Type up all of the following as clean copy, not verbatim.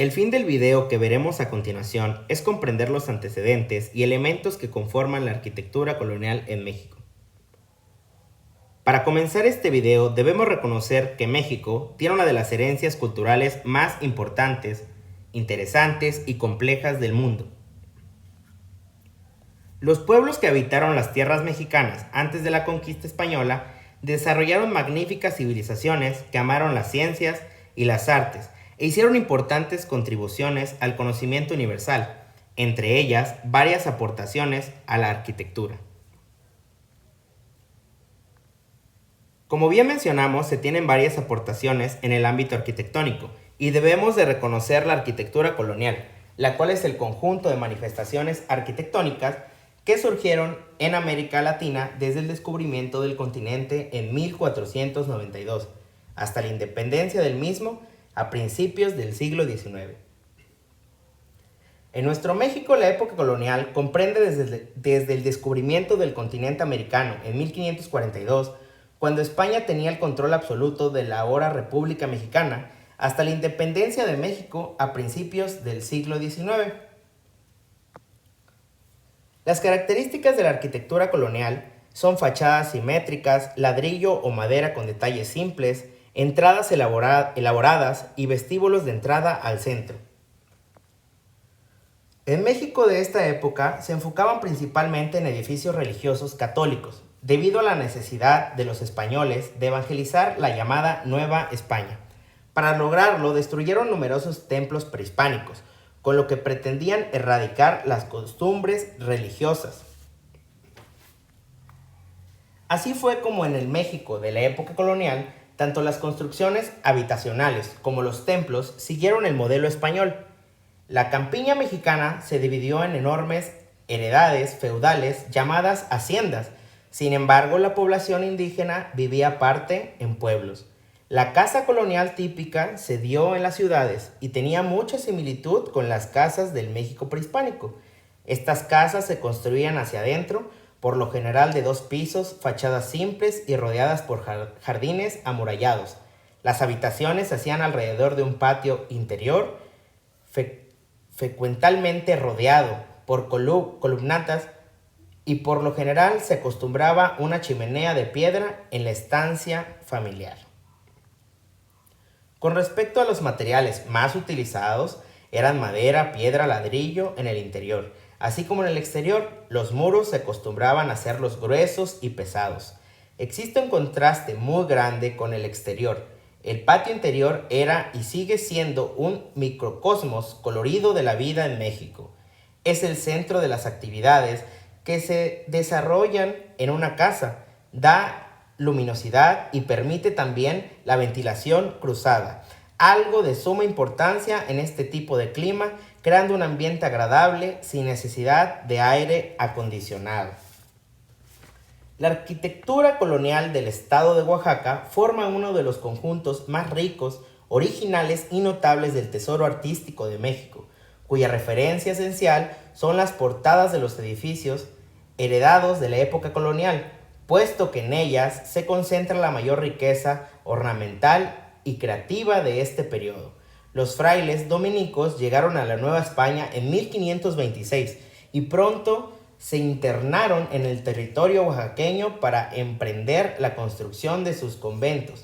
El fin del video que veremos a continuación es comprender los antecedentes y elementos que conforman la arquitectura colonial en México. Para comenzar este video debemos reconocer que México tiene una de las herencias culturales más importantes, interesantes y complejas del mundo. Los pueblos que habitaron las tierras mexicanas antes de la conquista española desarrollaron magníficas civilizaciones que amaron las ciencias y las artes e hicieron importantes contribuciones al conocimiento universal, entre ellas varias aportaciones a la arquitectura. Como bien mencionamos, se tienen varias aportaciones en el ámbito arquitectónico y debemos de reconocer la arquitectura colonial, la cual es el conjunto de manifestaciones arquitectónicas que surgieron en América Latina desde el descubrimiento del continente en 1492 hasta la independencia del mismo a principios del siglo XIX. En nuestro México, la época colonial comprende desde el descubrimiento del continente americano en 1542, cuando España tenía el control absoluto de la ahora República Mexicana, hasta la independencia de México a principios del siglo XIX. Las características de la arquitectura colonial son fachadas simétricas, ladrillo o madera con detalles simples, entradas elaboradas y vestíbulos de entrada al centro. En México de esta época se enfocaban principalmente en edificios religiosos católicos, debido a la necesidad de los españoles de evangelizar la llamada Nueva España. Para lograrlo, destruyeron numerosos templos prehispánicos, con lo que pretendían erradicar las costumbres religiosas. Así fue como en el México de la época colonial, tanto las construcciones habitacionales como los templos siguieron el modelo español. La campiña mexicana se dividió en enormes heredades feudales llamadas haciendas. Sin embargo, la población indígena vivía aparte en pueblos. La casa colonial típica se dio en las ciudades y tenía mucha similitud con las casas del México prehispánico. Estas casas se construían hacia adentro, por lo general de 2 pisos, fachadas simples y rodeadas por jardines amurallados. Las habitaciones se hacían alrededor de un patio interior, frecuentemente rodeado por columnatas, y por lo general se acostumbraba una chimenea de piedra en la estancia familiar. Con respecto a los materiales más utilizados, eran madera, piedra, ladrillo en el interior. Así como en el exterior, los muros se acostumbraban a hacerlos gruesos y pesados. Existe un contraste muy grande con el exterior. El patio interior era y sigue siendo un microcosmos colorido de la vida en México. Es el centro de las actividades que se desarrollan en una casa, da luminosidad y permite también la ventilación cruzada, algo de suma importancia en este tipo de clima, creando un ambiente agradable sin necesidad de aire acondicionado. La arquitectura colonial del estado de Oaxaca forma uno de los conjuntos más ricos, originales y notables del tesoro artístico de México, cuya referencia esencial son las portadas de los edificios heredados de la época colonial, puesto que en ellas se concentra la mayor riqueza ornamental y creativa de este periodo. Los frailes dominicos llegaron a la Nueva España en 1526 y pronto se internaron en el territorio oaxaqueño para emprender la construcción de sus conventos,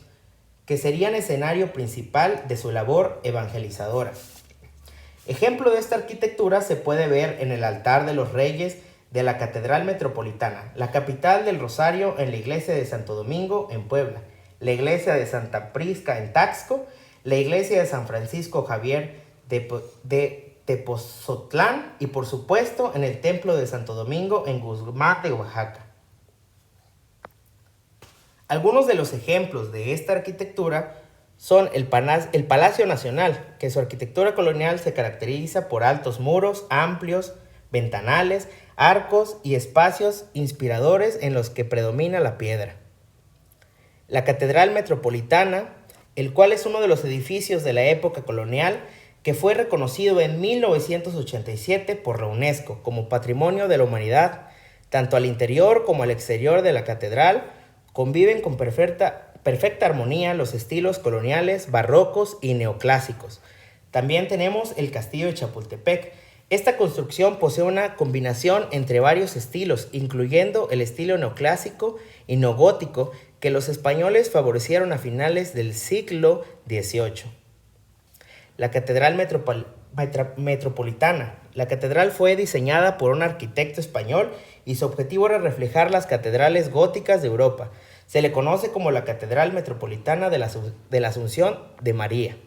que serían escenario principal de su labor evangelizadora. Ejemplo de esta arquitectura se puede ver en el altar de los reyes de la Catedral Metropolitana, la capital del Rosario en la iglesia de Santo Domingo en Puebla, la iglesia de Santa Prisca en Taxco, la iglesia de San Francisco Javier de Tepozotlán y por supuesto en el templo de Santo Domingo en Guzmán de Oaxaca. Algunos de los ejemplos de esta arquitectura son el Palacio Nacional, que su arquitectura colonial se caracteriza por altos muros, amplios ventanales, arcos y espacios inspiradores en los que predomina la piedra. La Catedral Metropolitana, el cual es uno de los edificios de la época colonial que fue reconocido en 1987 por la UNESCO como Patrimonio de la Humanidad. Tanto al interior como al exterior de la catedral conviven con perfecta armonía los estilos coloniales, barrocos y neoclásicos. También tenemos el Castillo de Chapultepec. Esta construcción posee una combinación entre varios estilos, incluyendo el estilo neoclásico y neogótico que los españoles favorecieron a finales del siglo XVIII. La Catedral Metropolitana. La catedral fue diseñada por un arquitecto español y su objetivo era reflejar las catedrales góticas de Europa. Se le conoce como la Catedral Metropolitana de la Asunción de María.